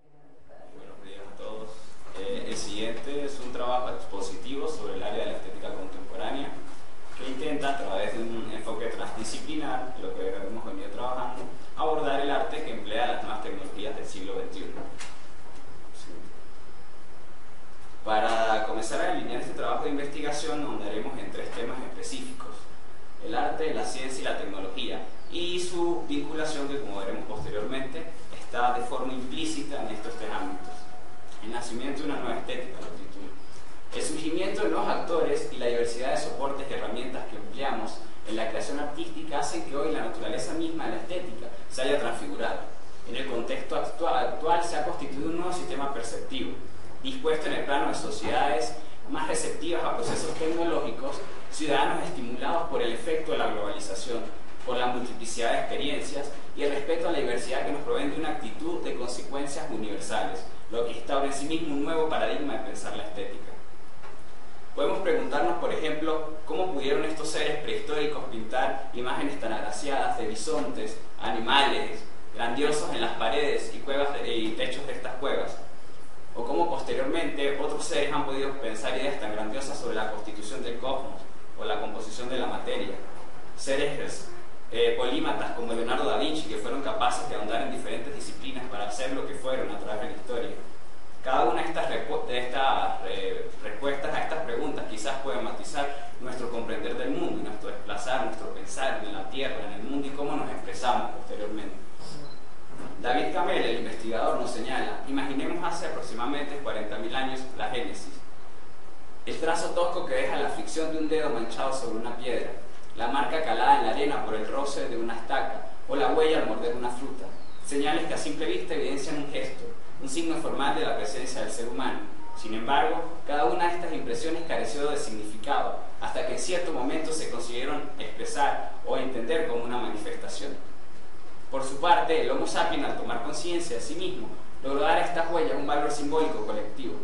Buenos días a todos. El siguiente es un trabajo expositivo sobre el área de la estética contemporánea que intenta, a través de un enfoque transdisciplinar, lo que hemos venido trabajando, abordar el arte que emplea las nuevas tecnologías del siglo XXI. Para comenzar a alinear este trabajo de investigación, ahondaremos en tres temas específicos: el arte, la ciencia y la tecnología, y su vinculación, que como veremos posteriormente, está de forma implícita en estos tres ámbitos. El nacimiento de una nueva estética, lo titulo. El surgimiento de nuevos actores y la diversidad de soportes y herramientas que empleamos en la creación artística hacen que hoy la naturaleza misma de la estética se haya transfigurado. En el contexto actual se ha constituido un nuevo sistema perceptivo, dispuesto en el plano de sociedades más receptivas a procesos tecnológicos, ciudadanos estimulados por el efecto de la globalización, por la multiplicidad de experiencias y el respeto a la diversidad que nos proveen de una actitud de consecuencias universales, lo que instaura en sí mismo un nuevo paradigma de pensar la estética. Podemos preguntarnos, por ejemplo, cómo pudieron estos seres prehistóricos pintar imágenes tan agraciadas de bisontes, animales, grandiosos en las paredes y cuevas y techos de estas cuevas, o cómo posteriormente otros seres han podido pensar ideas tan grandiosas sobre la constitución del cosmos o la composición de la materia. Seres polímatas como Leonardo da Vinci, que fueron capaces de ahondar en diferentes disciplinas para hacer lo que fueron a través de la historia. Cada una de estas respuestas a estas preguntas quizás puede matizar nuestro comprender del mundo, y nuestro desplazar, nuestro pensar en la Tierra, en el mundo y cómo nos expresamos posteriormente. David Kamel, el investigador, nos señala: imaginemos hace aproximadamente 40.000 años la Génesis. El trazo tosco que deja la fricción de un dedo manchado sobre una piedra, la marca calada en la arena por el roce de una estaca o la huella al morder una fruta. Señales que a simple vista evidencian un gesto, un signo formal de la presencia del ser humano. Sin embargo, cada una de estas impresiones careció de significado, hasta que en cierto momento se consiguieron expresar o entender como una manifestación. Por su parte, el Homo sapiens, al tomar conciencia de sí mismo, logró dar a estas huellas un valor simbólico colectivo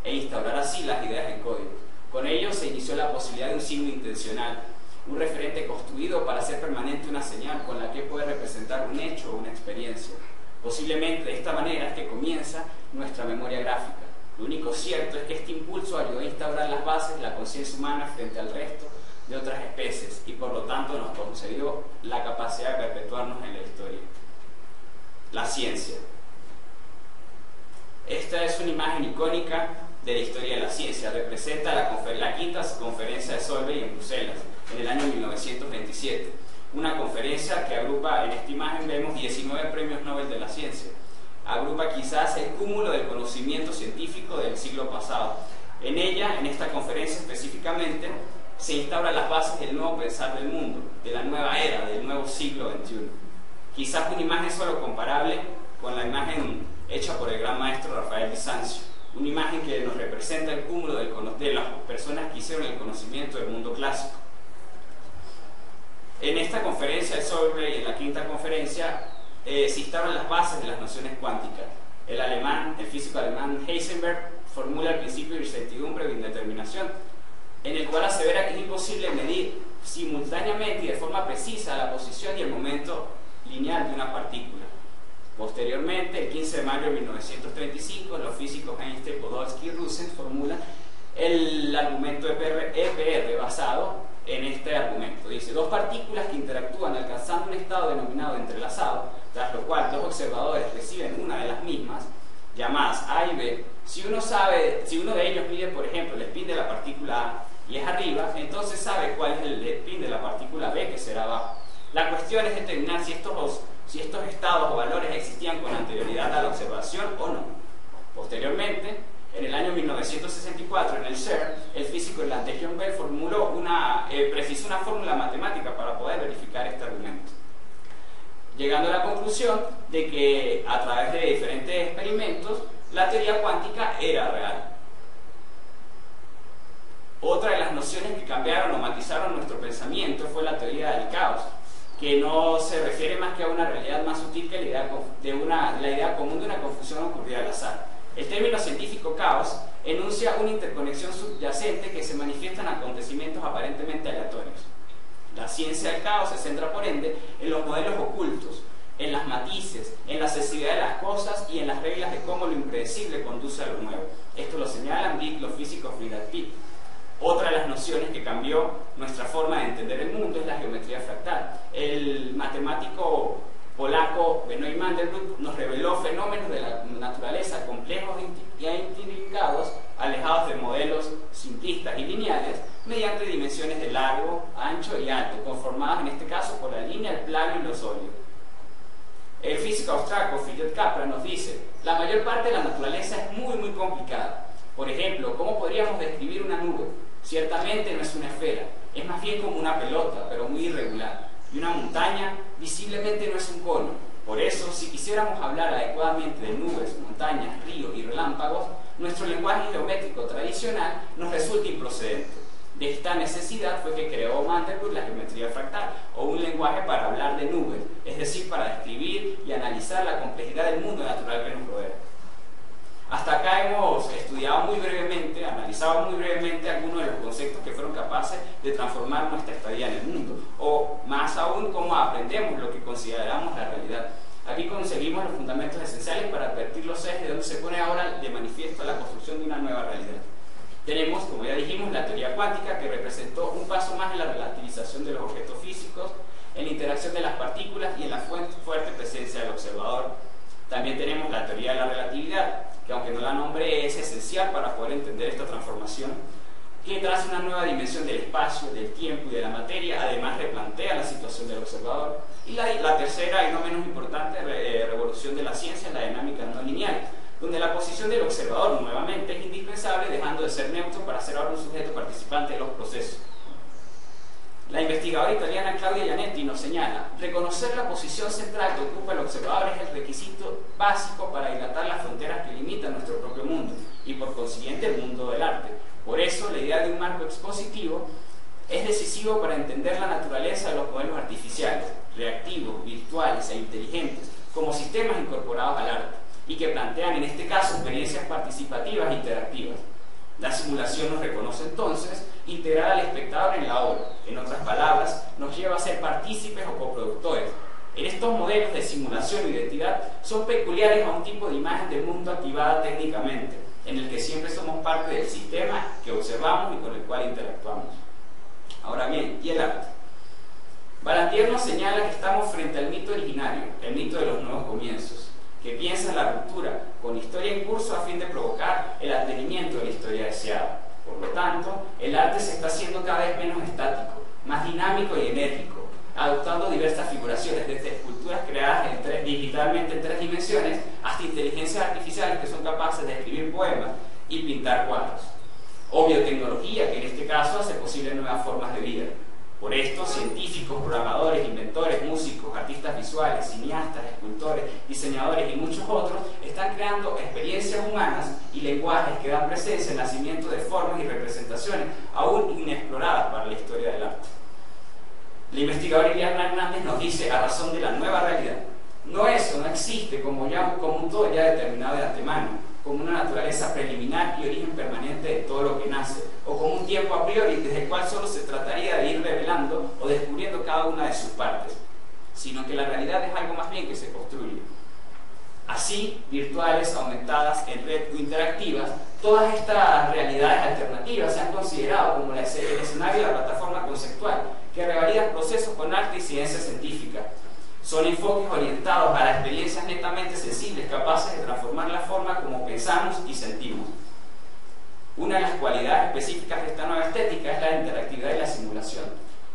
e instaurar así las ideas en código. Con ello se inició la posibilidad de un signo intencional, un referente construido para hacer permanente una señal con la que puede representar un hecho o una experiencia. Posiblemente de esta manera es que comienza nuestra memoria gráfica. Lo único cierto es que este impulso ayudó a instaurar las bases de la conciencia humana frente al resto de otras especies y por lo tanto nos concedió la capacidad de perpetuarnos en la historia. La ciencia. Esta es una imagen icónica de la historia de la ciencia. Representa la quinta conferencia de Solvay en Bruselas en el año 1927. Una conferencia que agrupa, en esta imagen vemos 19 premios Nobel de la ciencia. Agrupa quizás el cúmulo del conocimiento científico del siglo pasado. En ella, en esta conferencia específicamente, se instauran las bases del nuevo pensar del mundo, de la nueva era, del nuevo siglo XXI. Quizás una imagen solo comparable con la imagen hecha por el gran maestro Rafael Bizancio. Una imagen que nos representa el cúmulo de las personas que hicieron el conocimiento del mundo clásico. En esta conferencia de Solvay, en la quinta conferencia, se instauran las bases de las nociones cuánticas. El físico alemán Heisenberg formula el principio de incertidumbre o indeterminación, en el cual asevera que es imposible medir simultáneamente y de forma precisa la posición y el momento lineal de una partícula. Posteriormente, el 15 de mayo de 1935, los físicos Einstein, Podolsky y Rosen formulan el argumento EPR basado en este argumento. Dice: dos partículas que interactúan alcanzando un estado denominado entrelazado, tras lo cual dos observadores reciben una de las mismas, llamadas A y B. Si uno de ellos mide, por ejemplo, el spin de la partícula A y es arriba, entonces sabe cuál es el spin de la partícula B, que será abajo. La cuestión es determinar si estos estados o valores existían con anterioridad a la observación o no. Posteriormente, en el año 1964, en el CERN, el físico irlandés John Bell precisó una fórmula matemática para poder verificar este argumento, llegando a la conclusión de que a través de diferentes experimentos la teoría cuántica era real. Otra de las nociones que cambiaron o matizaron nuestro pensamiento fue la teoría del caos, que no se refiere más que a una realidad más sutil que la idea común de una confusión ocurrida al azar. El término científico caos enuncia una interconexión subyacente que se manifiesta en acontecimientos aparentemente aleatorios. La ciencia del caos se centra, por ende, en los modelos ocultos, en las matices, en la sensibilidad de las cosas y en las reglas de cómo lo impredecible conduce a lo nuevo. Esto lo señalan los físicos Friedrich Pitt. Otra de las nociones que cambió nuestra forma de entender el mundo es la geometría fractal. El matemático polaco Benoit Mandelbrot nos reveló fenómenos de la naturaleza complejos e intrincados, alejados de modelos simplistas y lineales, mediante dimensiones de largo, ancho y alto, conformadas en este caso por la línea, el plano y lo sólido. El físico austriaco Philipp Capra nos dice: la mayor parte de la naturaleza es muy complicada. Por ejemplo, ¿cómo podríamos describir una nube? Ciertamente no es una esfera, es más bien como una pelota, pero muy irregular. Y una montaña visiblemente no es un cono. Por eso, si quisiéramos hablar adecuadamente de nubes, montañas, ríos y relámpagos, nuestro lenguaje geométrico tradicional nos resulta improcedente. De esta necesidad fue que creó Mandelbrot la geometría fractal, o un lenguaje para hablar de nubes, es decir, para describir y analizar la complejidad del mundo natural que nos rodea. Hasta acá hemos estudiado muy brevemente, analizado muy brevemente algunos de los conceptos que fueron capaces de transformar nuestra estadía en el mundo, o más aún, cómo aprendemos lo que consideramos la realidad. Aquí conseguimos los fundamentos esenciales para advertir los ejes de donde se pone ahora de manifiesto la construcción de una nueva realidad. Tenemos, como ya dijimos, la teoría cuántica, que representó un paso más en la relativización de los objetos físicos, en la interacción de las partículas y en la fuerte presencia del observador. También tenemos la teoría de la relatividad, que aunque no la nombre es esencial para poder entender esta transformación, que traza una nueva dimensión del espacio, del tiempo y de la materia, además replantea la situación del observador. Y la tercera y no menos importante revolución de la ciencia es la dinámica no lineal, donde la posición del observador nuevamente es indispensable, dejando de ser neutro para ser ahora un sujeto participante de los procesos. La investigadora italiana Claudia Gianetti nos señala: reconocer la posición central que ocupa el observador es el requisito básico para dilatar las fronteras que limitan nuestro propio mundo y por consiguiente el mundo del arte. Por eso la idea de un marco expositivo es decisivo para entender la naturaleza de los modelos artificiales, reactivos, virtuales e inteligentes como sistemas incorporados al arte, y que plantean en este caso experiencias participativas e interactivas. La simulación nos reconoce entonces integrar al espectador en la obra. En otras palabras, nos lleva a ser partícipes o coproductores. En estos modelos de simulación y identidad son peculiares a un tipo de imagen del mundo activada técnicamente, en el que siempre somos parte del sistema que observamos y con el cual interactuamos. Ahora bien, ¿y el arte? Balandier nos señala que estamos frente al mito originario, el mito de los nuevos comienzos, que piensa en la ruptura con historia en curso a fin de provocar el advenimiento de la historia deseada. Por lo tanto, el arte se está haciendo cada vez menos estático, más dinámico y enérgico, adoptando diversas figuraciones, desde esculturas creadas digitalmente en 3 dimensiones hasta inteligencias artificiales que son capaces de escribir poemas y pintar cuadros. O biotecnología, que en este caso hace posible nuevas formas de vida. Por esto, científicos, programadores, inventores, músicos, artistas visuales, cineastas, escultores, diseñadores y muchos otros están creando experiencias humanas y lenguajes que dan presencia al nacimiento de formas y representaciones aún inexploradas para la historia del arte. La investigadora Iliana Hernández nos dice, a razón de la nueva realidad, no existe como un todo ya determinado de antemano, como una naturaleza preliminar y origen permanente de todo lo que nace, o como un tiempo a priori desde el cual solo se trataría de ir revelando o descubriendo cada una de sus partes, sino que la realidad es algo más bien que se construye. Así, virtuales, aumentadas, en red o interactivas, todas estas realidades alternativas se han considerado como el escenario de la plataforma conceptual, que revalida procesos con arte y ciencia científica. Son enfoques orientados a las experiencias netamente sensibles, capaces de transformar la forma como pensamos y sentimos. Una de las cualidades específicas de esta nueva estética es la interactividad y la simulación,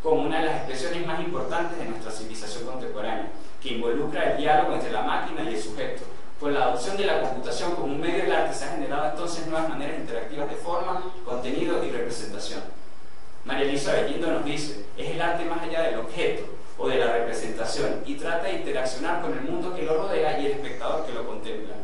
como una de las expresiones más importantes de nuestra civilización contemporánea, que involucra el diálogo entre la máquina y el sujeto. Con la adopción de la computación como un medio del arte se han generado entonces nuevas maneras interactivas de forma, contenido y representación. María Elisa Bellindo nos dice, es el arte más allá del objeto o de la representación y trata de interaccionar con el mundo que lo rodea y el espectador que lo contempla.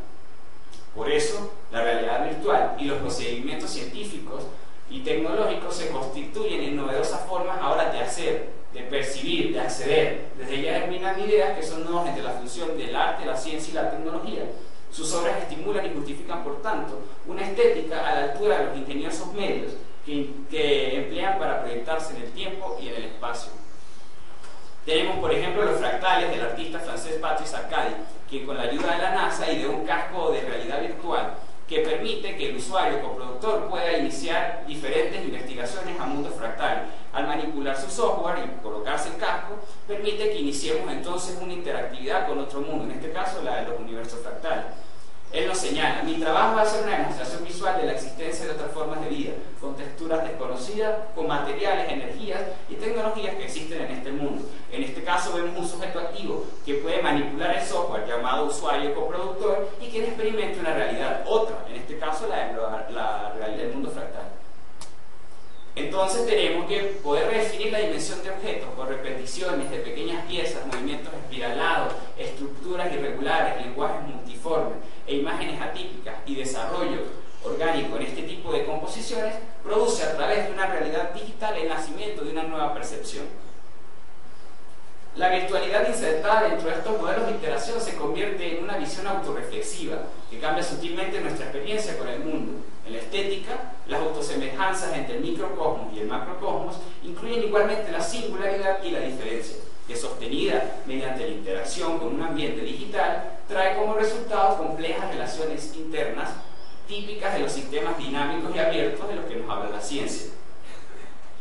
Por eso, la realidad virtual y los procedimientos científicos y tecnológicos se constituyen en novedosas formas ahora de hacer, de percibir, de acceder. Desde ya germinan ideas que son nuevas entre la función del arte, la ciencia y la tecnología. Sus obras estimulan y justifican, por tanto, una estética a la altura de los ingeniosos medios que emplean para proyectarse en el tiempo y en el espacio. Tenemos, por ejemplo, los fractales del artista francés Patrice Arcadi, quien con la ayuda de la NASA ideó un casco de realidad virtual que permite que el usuario coproductor pueda iniciar diferentes investigaciones a mundo fractal. Al manipular su software y colocarse el casco, permite que iniciemos entonces una interactividad con otro mundo, en este caso la de los universos fractales. Él nos señala: mi trabajo va a ser una demostración visual de la existencia de otras formas de vida, con texturas desconocidas, con materiales, energías y tecnologías que existen en este mundo. En este caso vemos un sujeto activo que puede manipular el software llamado usuario coproductor y quien experimenta una realidad, otra, en este caso la realidad del mundo fractal. Entonces tenemos que poder redefinir la dimensión de objetos por repeticiones de pequeñas piezas, movimientos espiralados, estructuras irregulares, lenguajes multiformes e imágenes atípicas, y desarrollo orgánico en este tipo de composiciones produce a través de una realidad digital el nacimiento de una nueva percepción. La virtualidad insertada dentro de estos modelos de iteración se convierte en una visión autorreflexiva que cambia sutilmente nuestra experiencia con el mundo. En la estética, las autosemejanzas entre el microcosmos y el macrocosmos incluyen igualmente la singularidad y la diferencia, que sostenida mediante la interacción con un ambiente digital, trae como resultado complejas relaciones internas típicas de los sistemas dinámicos y abiertos de los que nos habla la ciencia.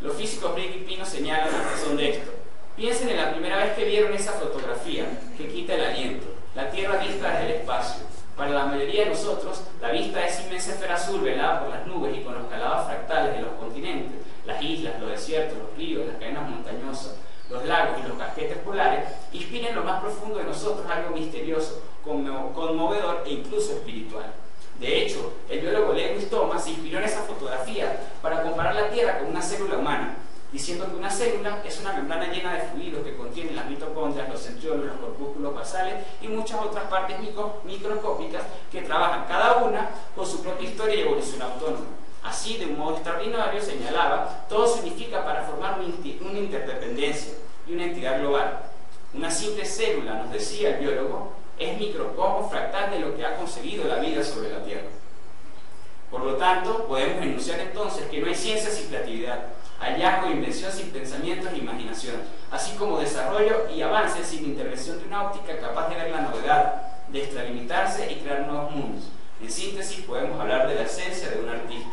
Los físicos Briggs y Pino señalan la razón de esto. Piensen en la primera vez que vieron esa fotografía que quita el aliento, la Tierra vista desde el espacio. Para la mayoría de nosotros, la vista de esa inmensa esfera azul velada por las nubes y con los calados fractales de los continentes, las islas, los desiertos, los ríos, las cadenas montañosas, los lagos y los casquetes polares, inspira en lo más profundo de nosotros algo misterioso, conmovedor e incluso espiritual. De hecho, el biólogo Lewis Thomas se inspiró en esa fotografía para comparar la Tierra con una célula humana, diciendo que una célula es una membrana llena de fluidos que contiene las mitocondrias, los centriolos, los corpúsculos basales y muchas otras partes microscópicas que trabajan cada una con su propia historia y evolución autónoma. Así, de un modo extraordinario, señalaba, todo se unifica para formar una interdependencia y una entidad global. Una simple célula, nos decía el biólogo, es microcosmo fractal de lo que ha conseguido la vida sobre la Tierra. Por lo tanto, podemos enunciar entonces que no hay ciencia sin creatividad, hallazgo e invención sin pensamientos e imaginación, así como desarrollo y avance sin intervención de una óptica capaz de ver la novedad, de extralimitarse y crear nuevos mundos. En síntesis, podemos hablar de la esencia de un artista.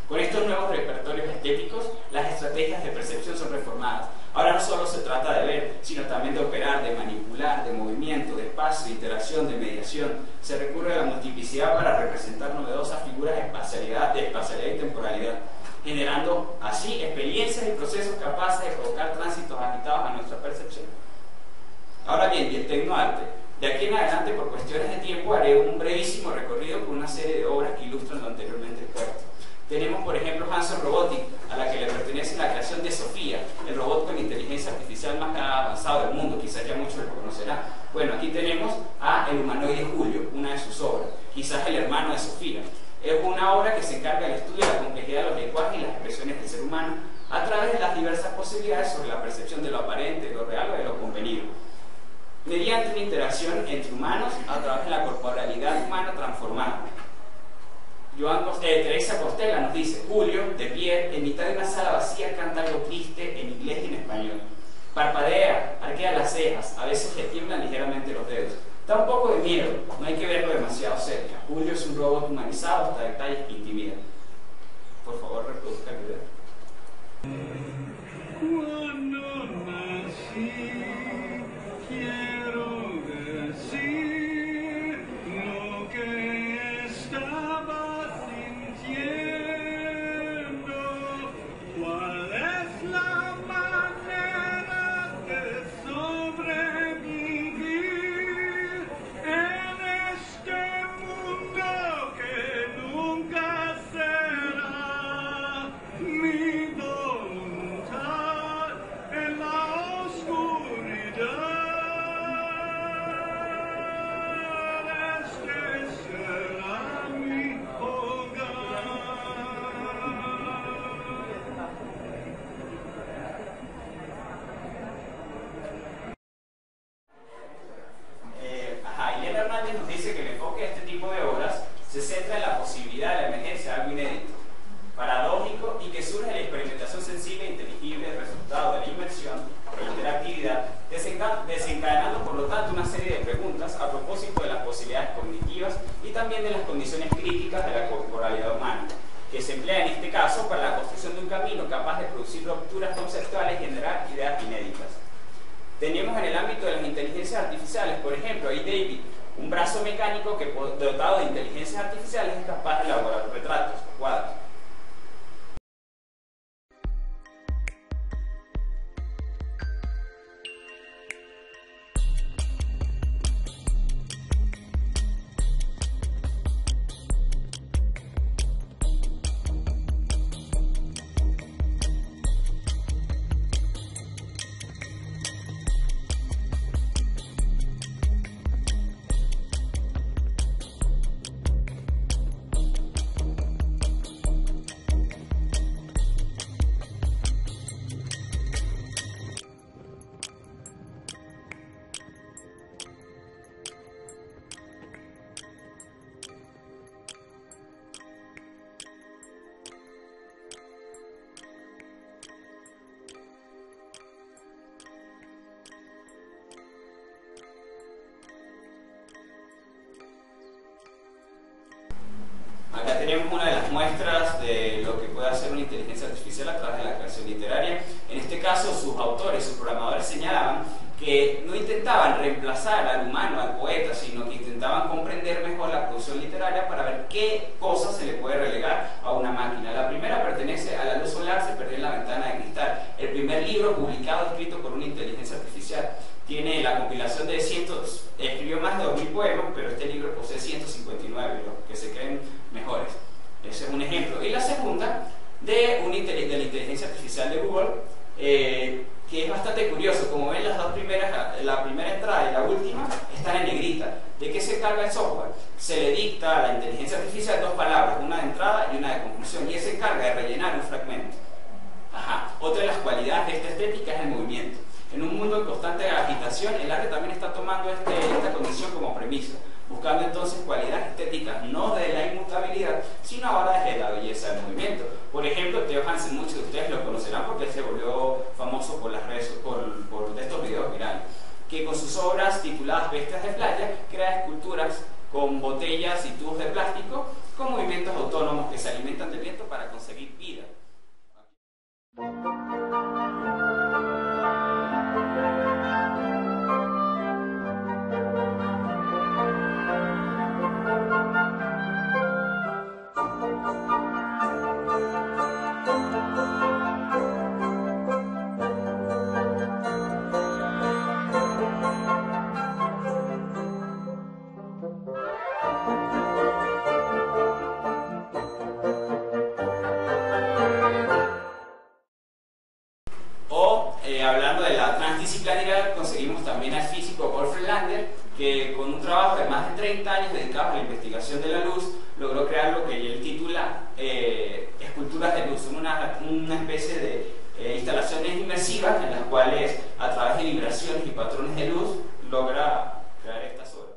Con estos nuevos repertorios estéticos, las estrategias de percepción son reformadas. Ahora no solo se trata de ver, sino también de operar, de manipular, de movimiento, de espacio, de interacción, de mediación. Se recurre a la multiplicidad para representar novedosas figuras de espacialidad y temporalidad, generando así experiencias y procesos capaces de provocar tránsitos agitados a nuestra percepción. Ahora bien, y el tecnoarte. De aquí en adelante, por cuestiones de tiempo, haré un brevísimo recorrido por una serie de obras que ilustran lo anteriormente expuesto. Tenemos, por ejemplo, Hanson Robotics, a la que le pertenece la creación de Sofía, el robot con inteligencia artificial más avanzado del mundo, quizás ya muchos lo conocerán. Bueno, aquí tenemos a El humanoide Julio, una de sus obras, quizás el hermano de Sofía. Es una obra que se encarga del estudio de la complejidad de los lenguajes y las expresiones del ser humano a través de las diversas posibilidades sobre la percepción de lo aparente, de lo real o de lo convenido, mediante una interacción entre humanos a través de la corporalidad humana transformada. Teresa Costela nos dice: Julio, de pie, en mitad de una sala vacía, canta algo triste en inglés y en español. Parpadea, arquea las cejas, a veces le tiemblan ligeramente los dedos. Da un poco de miedo, no hay que verlo demasiado cerca. Julio es un robot humanizado hasta detalles que intimidan. Por favor, reproduzca el video. Cuando nací, quiero decir lo que estaba sintiendo. ¿Cuál es la manera de sobrevivir en este mundo que nunca será mi voluntad en la oscuridad? Este será mi hogar. Elena Hernández nos dice que el enfoque de este tipo de obras se centra en la posibilidad de la emergencia de algo inédito, paradójico y que surge de la experimentación sensible e inteligible del resultado de la inmersión e interacción desencadenando por lo tanto una serie de preguntas a propósito de las posibilidades cognitivas y también de las condiciones críticas de la corporalidad humana, que se emplea en este caso para la construcción de un camino capaz de producir rupturas conceptuales y generar ideas inéditas. Tenemos en el ámbito de las inteligencias artificiales, por ejemplo, ahí David, un brazo mecánico que dotado de inteligencias artificiales es capaz de elaborar retratos o cuadros. Acá tenemos una de las muestras de lo que puede hacer una inteligencia artificial a través de la creación literaria. En este caso, sus autores, sus programadores señalaban que no intentaban reemplazar al humano, al poeta, sino que intentaban comprender mejor la producción literaria para ver qué cosas se le puede relegar a una máquina. La primera pertenece a La luz solar se perdió en la ventana de cristal, el primer libro publicado escrito por una inteligencia artificial. Tiene la compilación de escribió más de 2000 poemas, pero este libro posee 159, los que se creen mejores. Ese es un ejemplo. Y la segunda, de la inteligencia artificial de Google, que es bastante curioso. Como ven, las dos primeras, la primera entrada y la última, están en negrita. ¿De qué se carga el software? Se le dicta a la inteligencia artificial dos palabras, una de entrada y una de conclusión, y él se encarga de rellenar un fragmento. Otra de las cualidades de esta estética es el movimiento. En un mundo en constante agitación, el arte también está tomando esta condición como premisa, buscando entonces cualidades estéticas no de la inmutabilidad, sino ahora desde la belleza del movimiento. Por ejemplo, Theo Hansen, muchos de ustedes lo conocerán porque él se volvió famoso por las redes, por estos videos virales, que con sus obras tituladas Bestias de playa crea esculturas con botellas y tubos de plástico con movimientos autónomos que se alimentan del viento para conseguir vida. Hablando de la transdisciplinaridad, conseguimos también al físico Wolfram Lander, que con un trabajo de más de 30 años dedicado a la investigación de la luz, logró crear lo que él titula esculturas de luz. Son una especie de instalaciones inmersivas en las cuales, a través de vibraciones y patrones de luz, logra crear estas obras.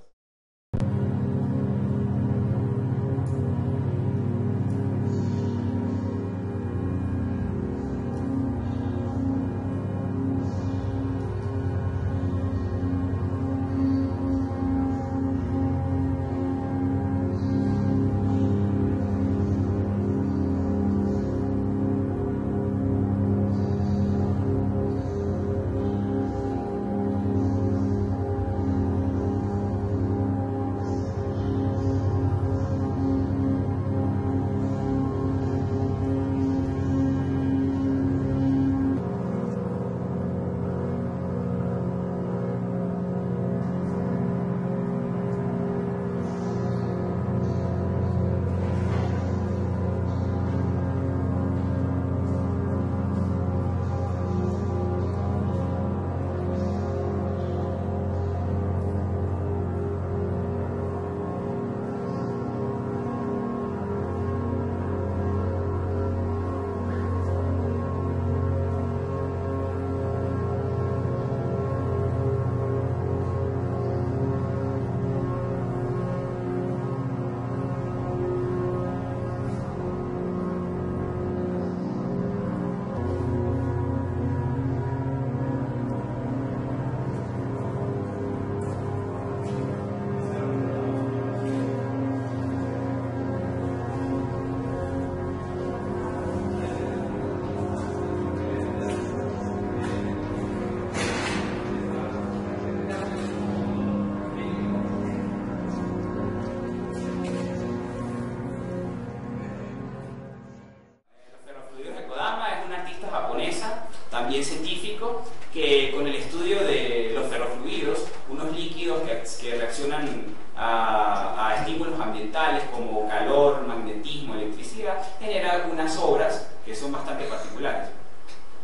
también científico, que con el estudio de los ferrofluidos, unos líquidos que reaccionan a estímulos ambientales como calor, magnetismo, electricidad, genera unas obras que son bastante particulares.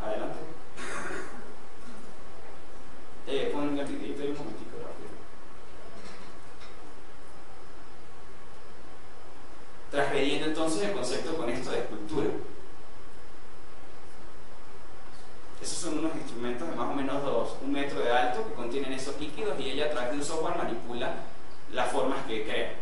Adelante. Pon el videito ahí un momentico rápido. Transgrediendo entonces el concepto con esto de escultura. Esos son unos instrumentos de más o menos 1 metro de alto que contienen esos líquidos y ella a través de un software manipula las formas que crea.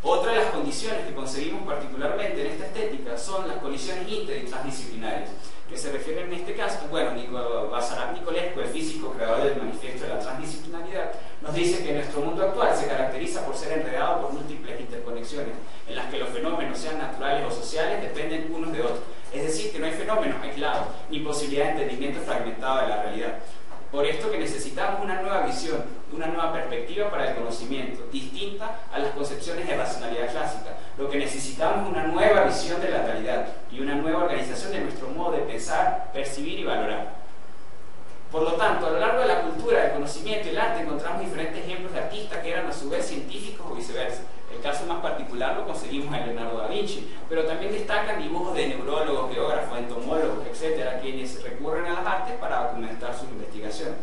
Otra de las condiciones que conseguimos particularmente en esta estética son las colisiones inter y transdisciplinares, que se refieren en este caso, bueno, Basarab Nicolescu, el físico creador del manifiesto de la transdisciplinaridad, nos dice que nuestro mundo actual se caracteriza por ser enredado por múltiples interconexiones, en las que los fenómenos, sean naturales o sociales, dependen unos de otros. Es decir, que no hay fenómenos aislados, ni posibilidad de entendimiento fragmentado de la realidad. Por esto que necesitamos una nueva visión, una nueva perspectiva para el conocimiento, distinta a las concepciones de racionalidad clásica. Lo que necesitamos es una nueva visión de la realidad y una nueva organización de nuestro modo de pensar, percibir y valorar. Por lo tanto, a lo largo de la cultura, del conocimiento y el arte encontramos diferentes ejemplos de artistas que eran a su vez científicos o viceversa. El caso más particular lo conseguimos en Leonardo da Vinci, pero también destacan dibujos de neurólogos, geógrafos, entomólogos, etc., quienes recurren a las artes para documentar sus investigaciones.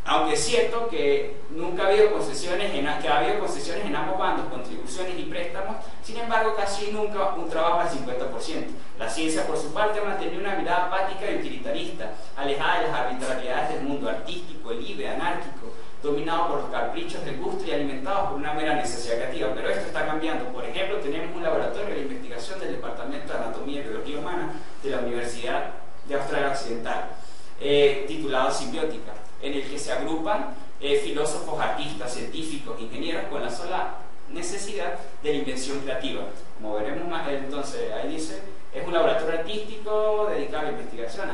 Aunque es cierto que nunca ha habido concesiones en ambos bandos, contribuciones y préstamos, sin embargo casi nunca un trabajo al 50%. La ciencia, por su parte, ha mantenido una mirada apática y utilitarista, alejada de las arbitrariedades del mundo artístico, libre, anárquico, dominado por los caprichos del gusto y alimentado por una mera necesidad creativa. Pero esto está cambiando. Por ejemplo, tenemos un laboratorio de investigación del Departamento de Anatomía y Biología Humana de la Universidad de Australia Occidental, titulado Simbiótica, en el que se agrupan filósofos, artistas, científicos, ingenieros con la sola necesidad de la invención creativa. Como veremos más, entonces ahí dice, es un laboratorio artístico dedicado a la investigación.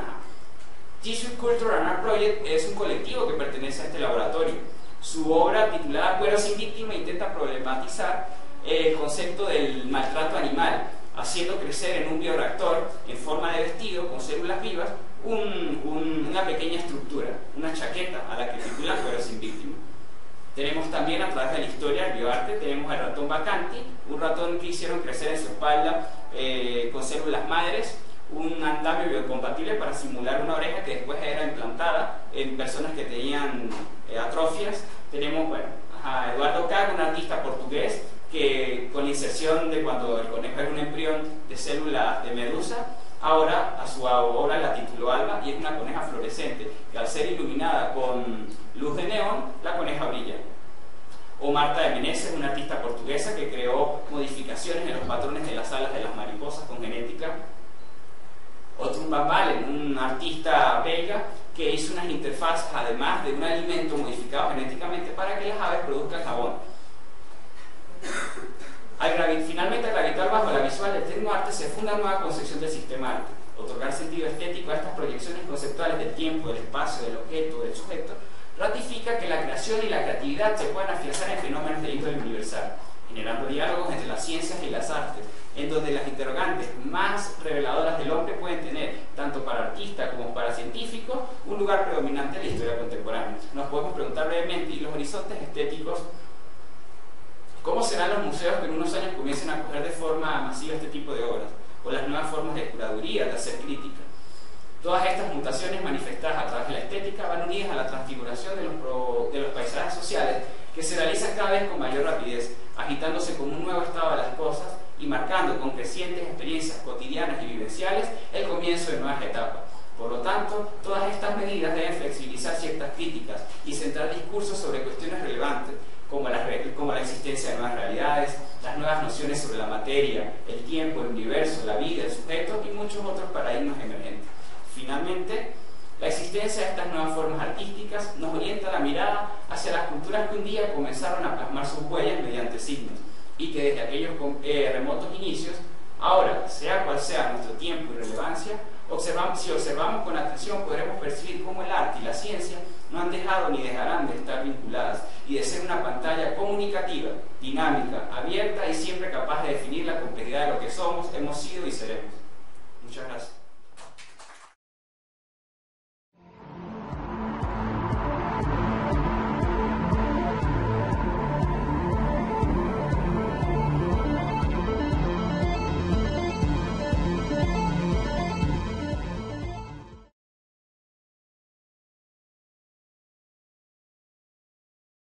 Tissue Culture and Art Project es un colectivo que pertenece a este laboratorio. Su obra, titulada Cuero sin víctima, intenta problematizar el concepto del maltrato animal, haciendo crecer en un bioreactor en forma de vestido con células vivas una pequeña estructura, una chaqueta a la que titulan Cuero sin víctima. Tenemos también, a través de la historia del bioarte, tenemos al ratón Bacanti, un ratón que hicieron crecer en su espalda con células madres, un andamio biocompatible para simular una oreja que después era implantada en personas que tenían atrofias. Tenemos, bueno, a Eduardo Caga, un artista portugués, que con la inserción de cuando el conejo era un embrión de células de medusa, ahora a su obra la tituló Alba, y es una coneja fluorescente, que al ser iluminada con luz de neón, la coneja brilla. O Marta de Menezes, una artista portuguesa que creó modificaciones en los patrones de las alas de las mariposas con genética. O Van Balen, un artista belga que hizo unas interfaces, además de un alimento modificado genéticamente para que las aves produzcan jabón. Finalmente, al gravitar bajo la visual del tecnoarte, se funda una nueva concepción del sistema arte. Otorgar sentido estético a estas proyecciones conceptuales del tiempo, del espacio, del objeto, del sujeto, ratifica que la creación y la creatividad se pueden afianzar en fenómenos de índole universal, generando diálogos entre las ciencias y las artes, en donde las interrogantes más reveladoras del hombre pueden tener, tanto para artistas como para científicos, un lugar predominante en la historia contemporánea. Nos podemos preguntar brevemente, ¿y los horizontes estéticos? ¿Cómo serán los museos que en unos años comiencen a acoger de forma masiva este tipo de obras? O las nuevas formas de curaduría, de hacer crítica. Todas estas mutaciones manifestadas a través de la estética van unidas a la transfiguración de los paisajes sociales, que se realizan cada vez con mayor rapidez, agitándose como un nuevo estado de las cosas y marcando con crecientes experiencias cotidianas y vivenciales el comienzo de nuevas etapas. Por lo tanto, todas estas medidas deben flexibilizar ciertas críticas y centrar discursos sobre cuestiones relevantes, como la existencia de nuevas realidades, las estas nuevas nociones sobre la materia, el tiempo, el universo, la vida, el sujeto y muchos otros paradigmas emergentes. Finalmente, la existencia de estas nuevas formas artísticas nos orienta la mirada hacia las culturas que un día comenzaron a plasmar sus huellas mediante signos y que desde aquellos remotos inicios, ahora, sea cual sea nuestro tiempo y relevancia, si observamos con atención podremos percibir cómo el arte y la ciencia no han dejado ni dejarán de estar vinculadas y de ser una pantalla comunicativa, dinámica, abierta y siempre capaz de definir la complejidad de lo que somos, hemos sido y seremos. Muchas gracias.